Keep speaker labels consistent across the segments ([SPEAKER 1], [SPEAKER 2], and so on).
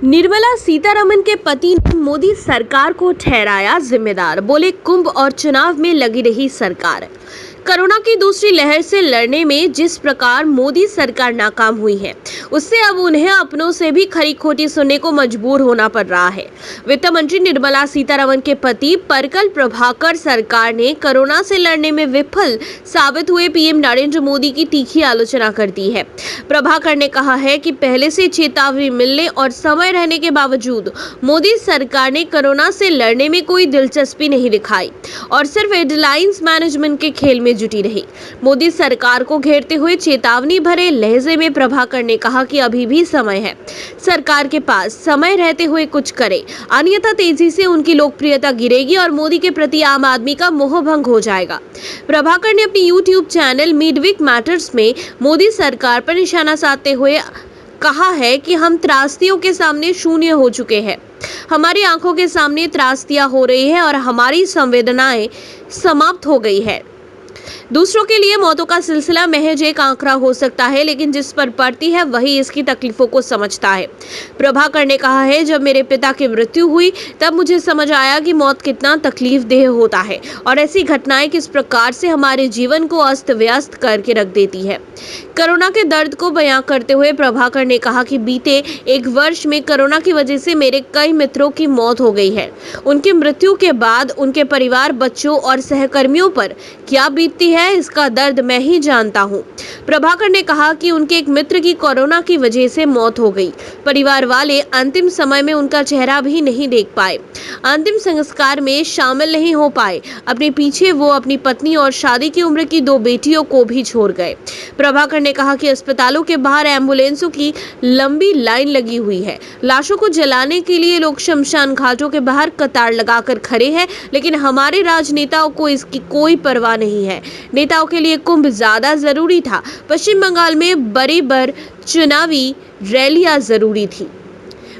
[SPEAKER 1] निर्मला सीतारमण के पति ने मोदी सरकार को ठहराया जिम्मेदार, बोले कुंभ और चुनाव में लगी रही सरकार। कोरोना की दूसरी लहर से लड़ने में जिस प्रकार मोदी सरकार नाकाम हुई है, उससे अब उन्हें अपनों से भी खरी खोटी सुनने को मजबूर होना पड़ रहा है। वित्त मंत्री निर्मला सीतारमण के पति पर्रिकर प्रभाकर सरकार ने कोरोना से लड़ने में विफल साबित हुए पीएम नरेंद्र मोदी की तीखी आलोचना कर दी है। प्रभाकर ने कहा है कि पहले से चेतावनी मिलने और समय रहने के बावजूद मोदी सरकार ने कोरोना से लड़ने में कोई दिलचस्पी नहीं दिखाई और सिर्फ हेडलाइंस मैनेजमेंट के खेल में जुटी रही। मोदी सरकार को घेरते हुए चेतावनी भरे लहजे में प्रभाकर ने कहा कि अभी भी समय है, सरकार के पास समय रहते हुए कुछ करे, अन्यथा तेजी से उनकी लोकप्रियता गिरेगी और मोदी के प्रति आम आदमी का मोह भंग हो जाएगा। प्रभाकर ने अपनी यूट्यूब चैनल मिडवीक मैटर्स में मोदी सरकार पर निशाना साधते हुए कहा है कि हम त्रासदियों के सामने शून्य हो चुके हैं, हमारी आंखों के सामने त्रासदियां हो रही है और हमारी संवेदनाएं समाप्त हो गई है। दूसरों के लिए मौतों का सिलसिला महज एक आंकड़ा हो सकता है, लेकिन जिस पर पड़ती है वही इसकी तकलीफों को समझता है। प्रभाकर ने कहा है, जब मेरे पिता की मृत्यु हुई तब मुझे समझ आया कि मौत कितना तकलीफ देह होता है और ऐसी घटनाएं किस प्रकार से हमारे जीवन को अस्त व्यस्त करके रख देती है। कोरोना के दर्द को बयां करते हुए प्रभाकर ने कहा कि बीते एक वर्ष में कोरोना की वजह से मेरे कई मित्रों की मौत हो गई है। उनकी मृत्यु के बाद उनके परिवार, बच्चों और सहकर्मियों पर क्या बीतती है, इसका दर्द मैं ही जानता हूँ। प्रभाकर ने कहा कि उनके एक मित्र की कोरोना की वजह से मौत हो गई। परिवार वाले अंतिम समय में उनका चेहरा भी नहीं देख पाए, अंतिम संस्कार में शामिल नहीं हो पाए। अपने पीछे वो अपनी पत्नी और शादी की उम्र की 2 बेटियों को भी छोड़ गए। प्रभाकर ने कहा कि अस्पतालों के बाहर एम्बुलेंसों की लंबी लाइन लगी हुई है। लाशों को जलाने के लिए लोग शमशान घाटों के बाहर कतार लगाकर खड़े हैं, लेकिन हमारे राजनेताओं को इसकी कोई परवाह नहीं है। नेताओं के लिए कुंभ ज्यादा जरूरी था, पश्चिम बंगाल में बड़ी चुनावी रैलियां जरूरी थी।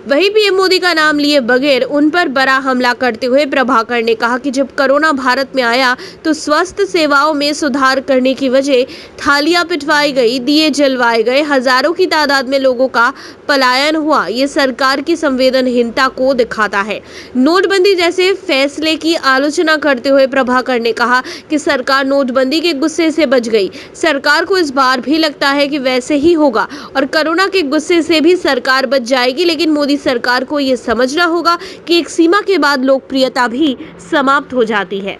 [SPEAKER 1] वहीं पीएम मोदी का नाम लिए बगैर उन पर बड़ा हमला करते हुए प्रभाकर ने कहा कि जब कोरोना भारत में आया तो स्वास्थ्य सेवाओं में सुधार करने की वजह थालियां पिटवाई गई, दिए जलवाए गए, हजारों की तादाद में लोगों का पलायन हुआ। ये सरकार की संवेदनहीनता को दिखाता है। नोटबंदी जैसे फैसले की आलोचना करते हुए प्रभाकर ने कहा कि सरकार नोटबंदी के गुस्से से बच गई। सरकार को इस बार भी लगता है कि वैसे ही होगा और कोरोना के गुस्से से भी सरकार बच जाएगी, लेकिन मोदी सरकार को यह समझना होगा कि एक सीमा के बाद लोकप्रियता भी समाप्त हो जाती है।